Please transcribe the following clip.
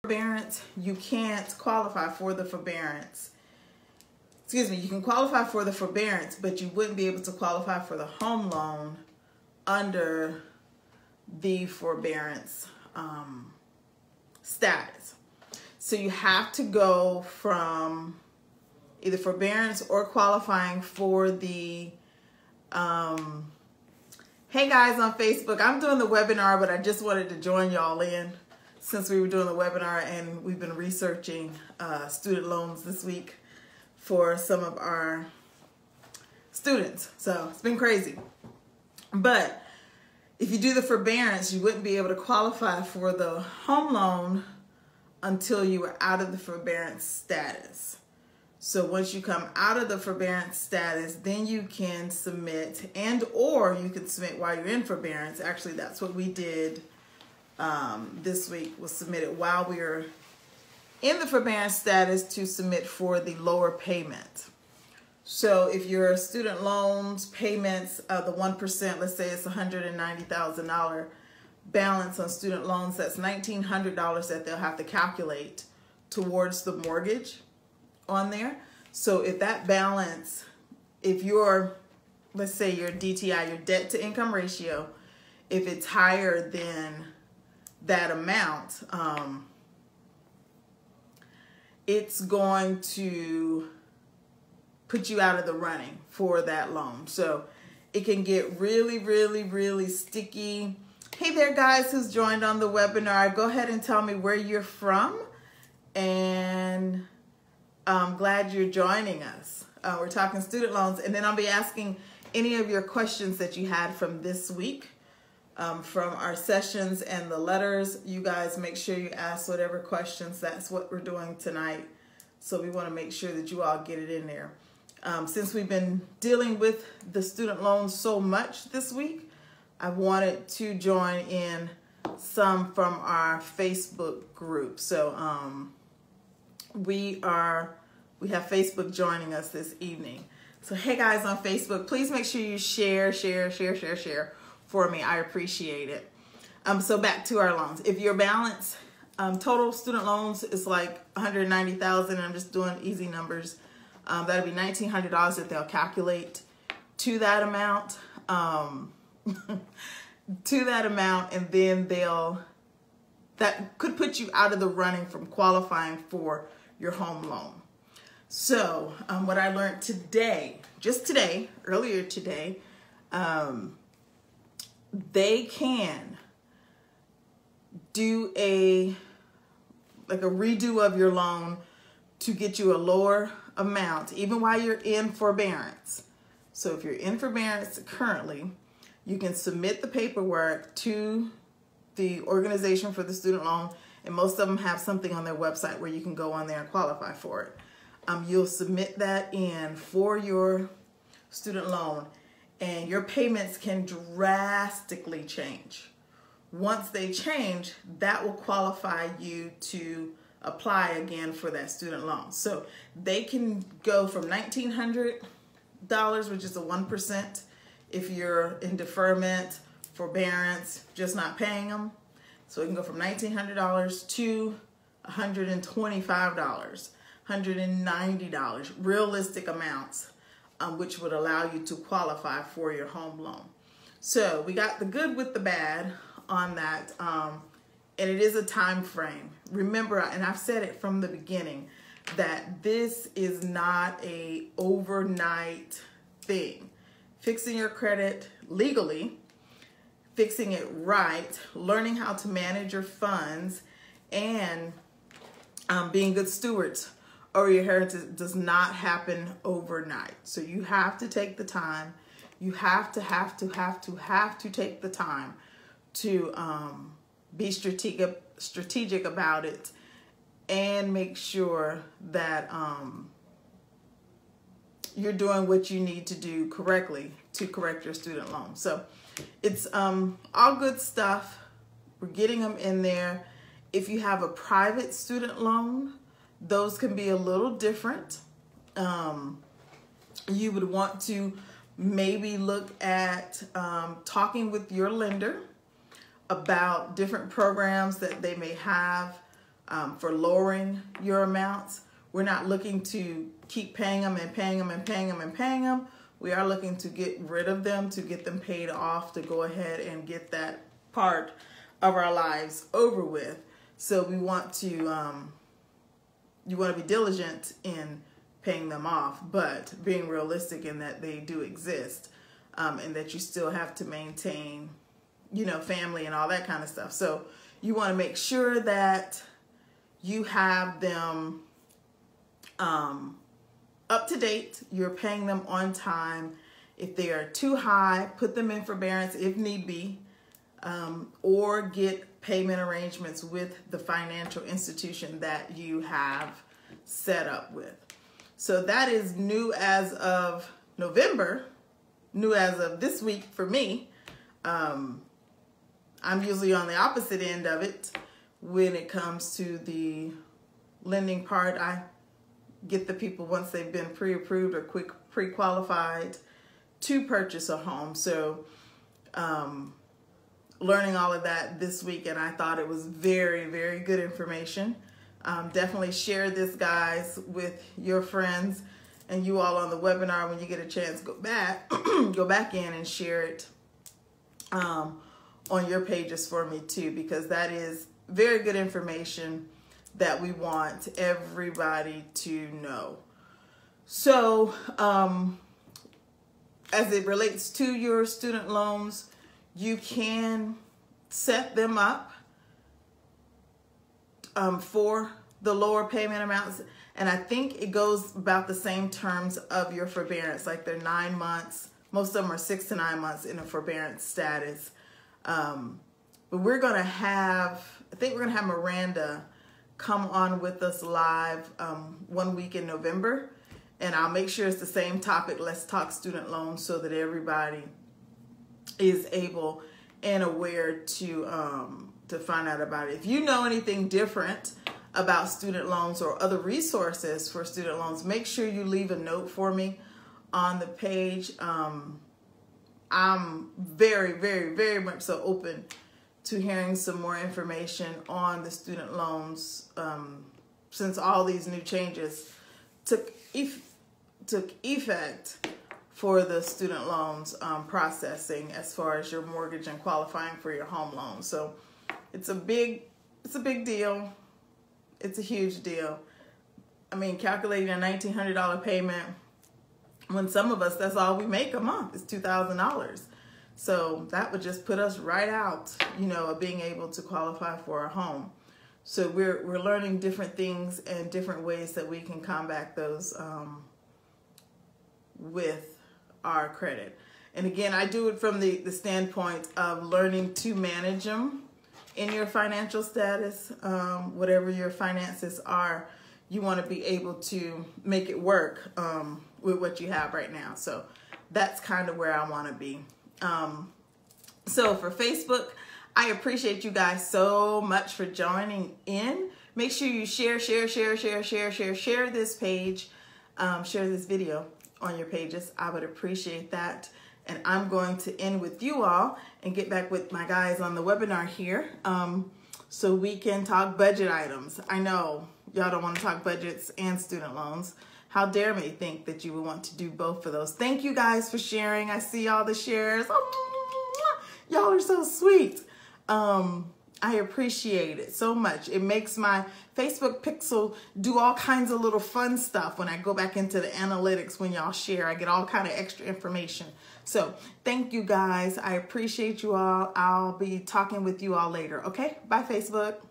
forbearance, you can't qualify for the forbearance. Excuse me, you can qualify for the forbearance, but you wouldn't be able to qualify for the home loan under the forbearance status. So you have to go from either forbearance or qualifying for the hey guys on Facebook, I'm doing the webinar, but I just wanted to join y'all in since we were doing the webinar, and we've been researching student loans this week for some of our students. So it's been crazy. But if you do the forbearance, you wouldn't be able to qualify for the home loan until you were out of the forbearance status. So once you come out of the forbearance status, then you can submit, and or you can submit while you're in forbearance. Actually, that's what we did this week, was submitted while we were in the forbearance status to submit for the lower payment. So if your student loans payments, the 1%, let's say it's $190,000 balance on student loans, that's $1,900 that they'll have to calculate towards the mortgage on there. So if that balance, if your, let's say your DTI, your debt to income ratio, if it's higher than that amount, it's going to put you out of the running for that loan. So it can get really, really, really sticky. Hey there guys who's joined on the webinar, go ahead and tell me where you're from, and I'm glad you're joining us. We're talking student loans, and then I'll be asking any of your questions that you had from this week, from our sessions and the letters. You guys make sure you ask whatever questions. That's what we're doing tonight. So we want to make sure that you all get it in there. Since we've been dealing with the student loans so much this week, I wanted to join in some from our Facebook group. So we have Facebook joining us this evening. So hey guys on Facebook, please make sure you share for me. I appreciate it. So back to our loans. If your balance, total student loans is like $190,000, I'm just doing easy numbers. That'll be $1,900 that they'll calculate to that amount. To that amount, and then that could put you out of the running from qualifying for your home loan. So what I learned today, earlier today, they can do a redo of your loan to get you a lower amount, even while you're in forbearance. So if you're in forbearance currently, you can submit the paperwork to the organization for the student loan, and most of them have something on their website where you can go on there and qualify for it. You'll submit that in for your student loan, and your payments can drastically change. Once they change, that will qualify you to apply again for that student loan. So they can go from $1,900, which is a 1%, if you're in deferment, forbearance, just not paying them. So it can go from $1,900 to $125, $190, realistic amounts, which would allow you to qualify for your home loan. So we got the good with the bad on that, and it is a time frame. Remember, and I've said it from the beginning, that this is not a overnight thing. Fixing your credit legally, fixing it right, learning how to manage your funds, and being good stewards over your inheritance does not happen overnight. So you have to take the time. You have to take the time to be strategic about it, and make sure that you're doing what you need to do correctly to correct your student loan. So it's all good stuff. We're getting them in there. If you have a private student loan, those can be a little different. You would want to maybe look at talking with your lender about different programs that they may have for lowering your amounts. We're not looking to keep paying them and paying them and paying them and paying them. We are looking to get rid of them, to get them paid off, to go ahead and get that part of our lives over with. So we want to, you want to be diligent in paying them off, but being realistic in that they do exist, and that you still have to maintain, you know, family and all that kind of stuff. So you want to make sure that you have them up to date, you're paying them on time. If they are too high, put them in forbearance if need be, or get payment arrangements with the financial institution that you have set up with. So that is new as of November, new as of this week for me. I'm usually on the opposite end of it when it comes to the lending part. I get the people once they've been pre-approved or pre-qualified to purchase a home. So learning all of that this week, and I thought it was very, very good information. Definitely share this, guys, with your friends and you all on the webinar. When you get a chance, go back in and share it on your pages for me too, because that is very good information that we want everybody to know. So as it relates to your student loans, you can set them up for the lower payment amounts. And I think it goes about the same terms of your forbearance. Like they're 9 months. Most of them are 6 to 9 months in a forbearance status. But we're going to have, I think we're going to have Miranda come on with us live 1 week in November. And I'll make sure it's the same topic. Let's talk student loans, so that everybody is able and aware to find out about it. If you know anything different about student loans or other resources for student loans, make sure you leave a note for me on the page. I'm very, very, very much so open to hearing some more information on the student loans since all these new changes took effect for the student loans processing as far as your mortgage and qualifying for your home loan. So it's a big deal. It's a huge deal. I mean, calculating a $1,900 payment, when some of us, that's all we make a month, is $2,000. So that would just put us right out, you know, of being able to qualify for a home. So we're learning different things and different ways that we can combat those with our credit. And again, I do it from the standpoint of learning to manage them in your financial status. Whatever your finances are, you want to be able to make it work with what you have right now. So that's kind of where I want to be. So for Facebook, I appreciate you guys so much for joining in. Make sure you share this page, share this video on your pages. I would appreciate that. And I'm going to end with you all and get back with my guys on the webinar here so we can talk budget items. I know y'all don't want to talk budgets and student loans. How dare me think that you would want to do both of those. Thank you guys for sharing. I see all the shares. Oh, y'all are so sweet. I appreciate it so much. It makes my Facebook pixel do all kinds of little fun stuff when I go back into the analytics. When y'all share, I get all kind of extra information. So thank you guys. I appreciate you all. I'll be talking with you all later. Okay, bye Facebook.